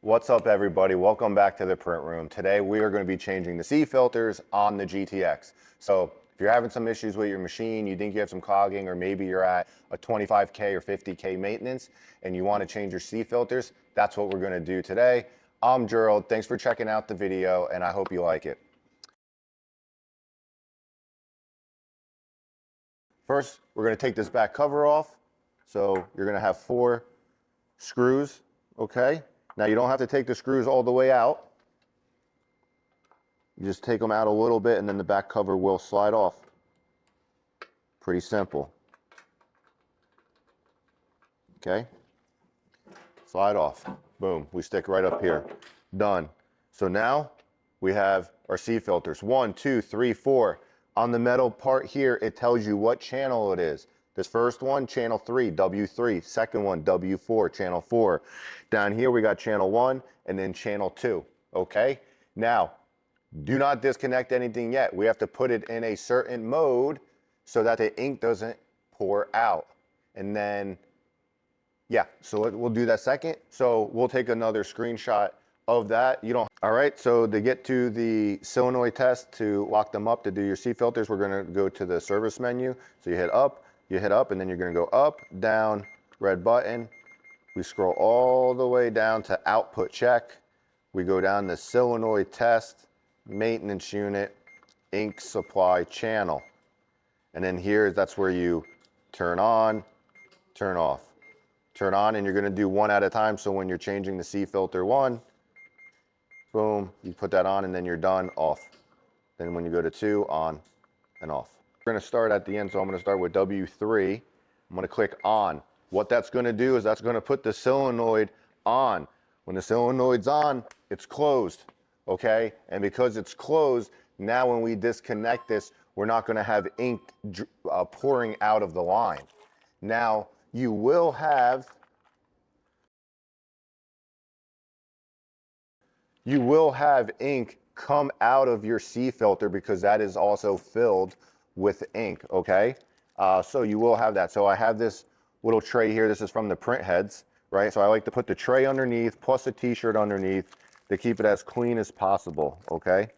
What's up, everybody? Welcome back to the print room. Today we are going to be changing the C filters on the GTX. So if you're having some issues with your machine, you think you have some clogging, or maybe you're at a 25K or 50K maintenance and you want to change your C filters, that's what we're going to do today. I'm Gerald. Thanks for checking out the video and I hope you like it. First, we're going to take this back cover off. So you're going to have 4 screws, okay? Now you don't have to take the screws all the way out. You just take them out a little bit and then the back cover will slide off. Pretty simple. Okay? Slide off. Boom. We stick right up here. Done. So now we have our C filters. 1, 2, 3, 4. On the metal part here, it tells you what channel it is. This first one, channel 3, W3. Second one, W4, channel 4. Down here, we got channel 1 and then channel 2. Okay? Now, do not disconnect anything yet. We have to put it in a certain mode so that the ink doesn't pour out. And then, yeah, so we'll do that second. So we'll take another screenshot of that. All right, so to get to the solenoid test, to lock them up, to do your C filters, we're gonna go to the service menu. So you hit up, and then you're gonna go up, down, red button. We scroll all the way down to output check. We go down to solenoid test, maintenance unit, ink supply channel. And then here, that's where you turn on, turn off. Turn on, and you're gonna do one at a time. So when you're changing the C filter 1, boom, you put that on and then you're done, off. Then when you go to 2, on and off. We're gonna start at the end, so I'm gonna start with W3. I'm gonna click on. What that's gonna do is that's gonna put the solenoid on. When the solenoid's on, it's closed, okay? And because it's closed, now when we disconnect this, we're not gonna have ink pouring out of the line. Now, you will have ink come out of your C filter because that is also filled with ink, okay? So you will have that. So I have this little tray here. This is from the print heads, right? So I like to put the tray underneath plus a t-shirt underneath to keep it as clean as possible, okay?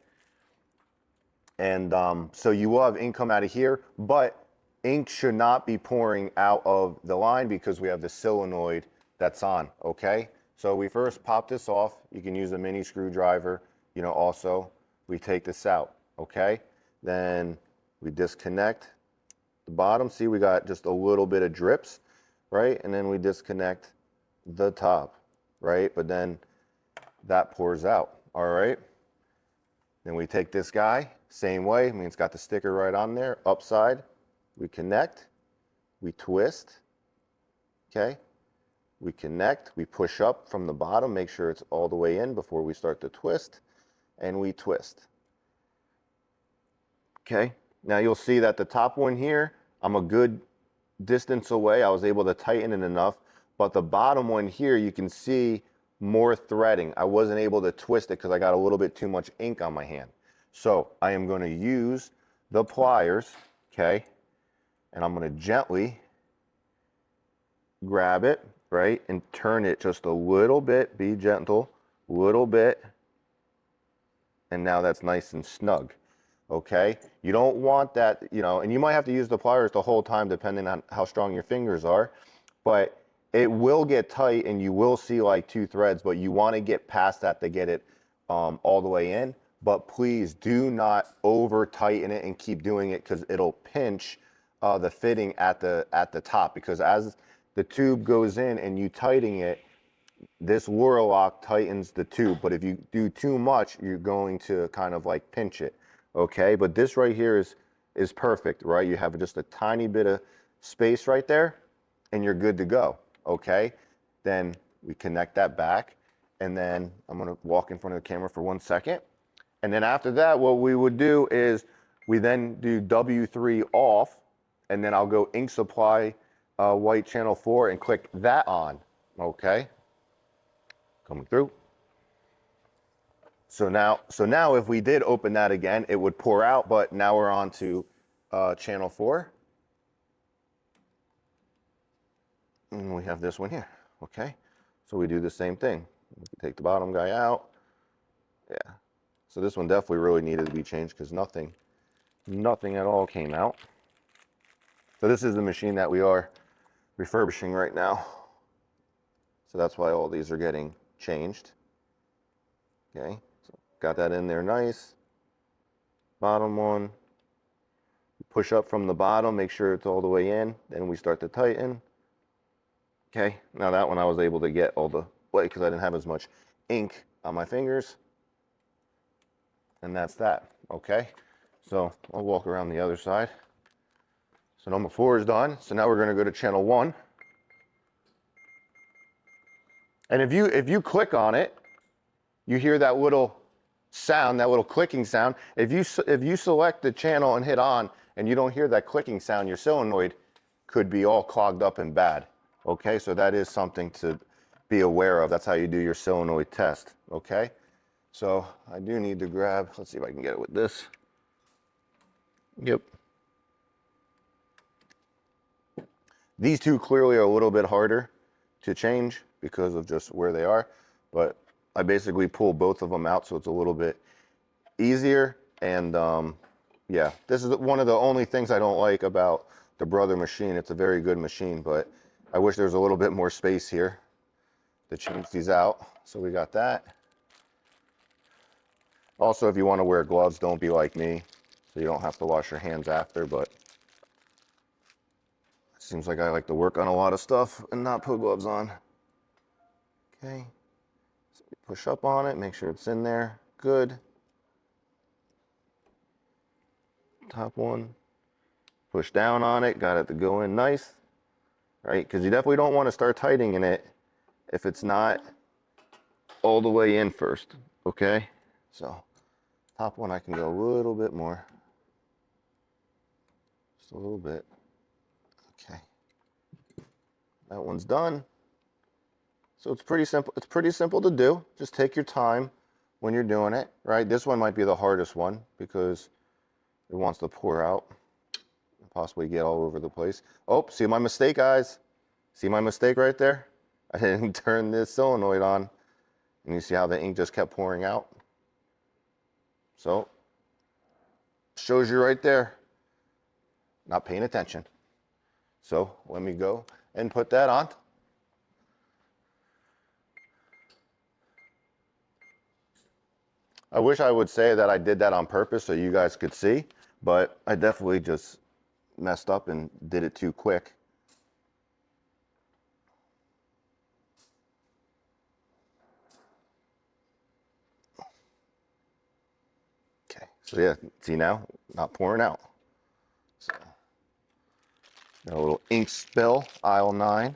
And so you will have ink come out of here, but ink should not be pouring out of the line because we have the solenoid that's on, okay? So we first pop this off. You can use a mini screwdriver, also. We take this out, okay? Then we disconnect the bottom. See, we got just a little bit of drips, right? And then we disconnect the top, right? But then that pours out, all right? Then we take this guy, same way. I mean, it's got the sticker right on there, upside. We connect, we twist, okay? We connect, we push up from the bottom, make sure it's all the way in before we start to twist, and we twist. Okay, now you'll see that the top one here, I'm a good distance away. I was able to tighten it enough, but the bottom one here, you can see more threading. I wasn't able to twist it because I got a little bit too much ink on my hand. So I am going to use the pliers, okay, and I'm going to gently grab it, right, and turn it just a little bit. Be gentle, little bit, and now that's nice and snug, okay? You don't want that, and you might have to use the pliers the whole time depending on how strong your fingers are, but it will get tight and you will see like 2 threads, but you want to get past that to get it all the way in. But please do not over tighten it and keep doing it because it'll pinch the fitting at the top, because as the tube goes in and you tighten it, this Lock tightens the tube. But if you do too much, you're going to kind of like pinch it, okay? But this right here is perfect, right? You have just a tiny bit of space right there and you're good to go, okay? Then we connect that back, and then I'm gonna walk in front of the camera for 1 second. And then after that, what we would do is we then do W3 off, and then I'll go ink supply white channel 4 and click that on, okay? Coming through. So now if we did open that again, it would pour out, but now we're on to channel 4. And we have this one here, okay? So we do the same thing. Take the bottom guy out. Yeah. So this one definitely really needed to be changed because nothing at all came out. So this is the machine that we are refurbishing right now. So that's why all these are getting changed. Okay, so got that in there nice. Bottom one. Push up from the bottom, make sure it's all the way in. Then we start to tighten. Okay, now that one I was able to get all the way because I didn't have as much ink on my fingers. And that's that, okay? So I'll walk around the other side. So number 4 is done. So now we're gonna go to channel 1. And if you click on it, you hear that little sound, that little clicking sound. If you select the channel and hit on and you don't hear that clicking sound, your solenoid could be all clogged up and bad. Okay, so that is something to be aware of. That's how you do your solenoid test, okay? So I do need to grab, let's see if I can get it with this. Yep. These two clearly are a little bit harder to change because of just where they are, but I basically pull both of them out so it's a little bit easier. And yeah, this is one of the only things I don't like about the Brother machine. It's a very good machine, but I wish there was a little bit more space here to change these out. So we got that. Also, if you want to wear gloves, don't be like me, so you don't have to wash your hands after, but it seems like I like to work on a lot of stuff and not put gloves on. Okay, so we push up on it, make sure it's in there, good. Top one, push down on it, got it to go in nice, right? Because you definitely don't want to start tightening it if it's not all the way in first, okay? So top one, I can go a little bit more, just a little bit. Okay, that one's done. So it's pretty simple. It's pretty simple to do. Just take your time when you're doing it, right? This one might be the hardest one because it wants to pour out and possibly get all over the place. Oh, see my mistake, guys? See my mistake right there? I didn't turn this solenoid on, and you see how the ink just kept pouring out? So, shows you right there, not paying attention. So, let me go and put that on. I wish I would say that I did that on purpose so you guys could see, but I definitely just messed up and did it too quick. Okay, so yeah, see now, not pouring out. So, got a little ink spill, aisle 9,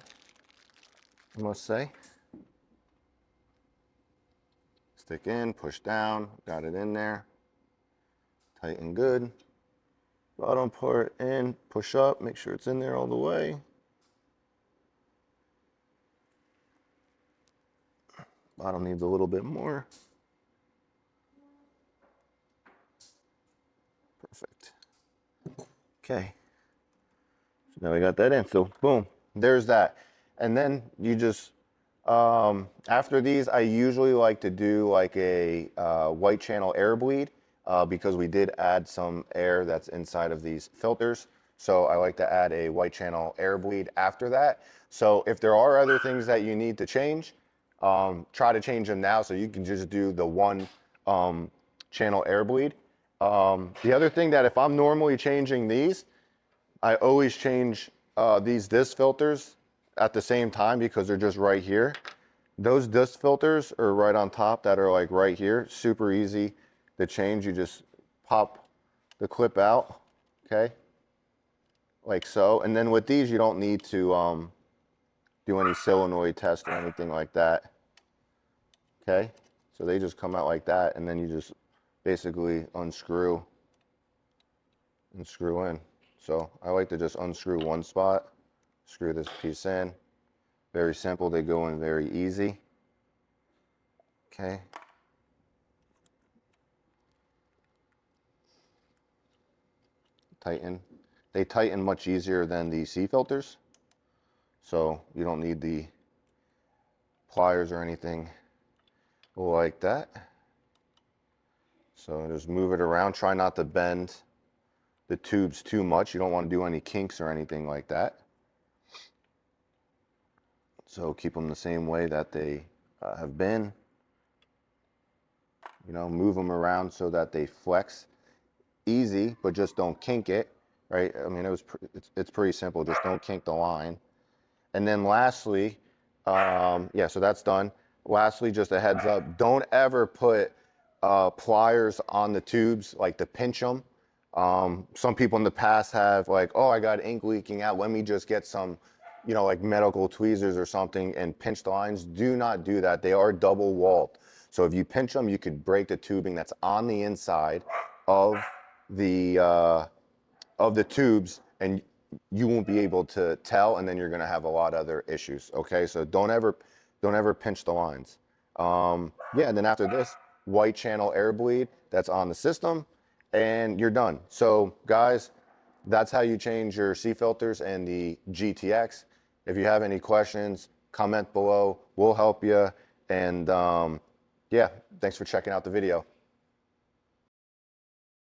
I must say. Stick in, push down, got it in there. Tighten good. Bottom part in, push up, make sure it's in there all the way. Bottom needs a little bit more. Perfect. Okay. So now we got that in. So boom, there's that. And then you just, after these, I usually like to do like a white channel air bleed because we did add some air that's inside of these filters. So I like to add a white channel air bleed after that. So if there are other things that you need to change, try to change them now so you can just do the one channel air bleed. The other thing that if I'm normally changing these, I always change these disc filters at the same time because they're just right here. Those disc filters are right on top that are like right here. Super easy to change. You just pop the clip out, okay? Like so. And then with these, you don't need to do any solenoid test or anything like that, okay? So they just come out like that, and then you just basically unscrew and screw in. So I like to just unscrew one spot, screw this piece in. Very simple, they go in very easy. Okay. Tighten. They tighten much easier than the C filters. So you don't need the pliers or anything like that. So just move it around. Try not to bend the tubes too much. You don't want to do any kinks or anything like that. So keep them the same way that they have been. You know, move them around so that they flex easy, but just don't kink it, right? I mean, it's pretty simple. Just don't kink the line. And then lastly, yeah, so that's done. Lastly, just a heads up, don't ever put pliers on the tubes, like to pinch them. Some people in the past have like, oh, I got ink leaking out. Let me just get some, you know, like medical tweezers or something and pinch the lines. Do not do that. They are double walled. So if you pinch them, you could break the tubing that's on the inside of the tubes, and you won't be able to tell, and then you're going to have a lot of other issues. Okay, so don't ever pinch the lines. Yeah, and then after this, white channel air bleed that's on the system, and you're done. So guys, that's how you change your C filters and the GTX. If you have any questions, comment below. We'll help you. And yeah, thanks for checking out the video.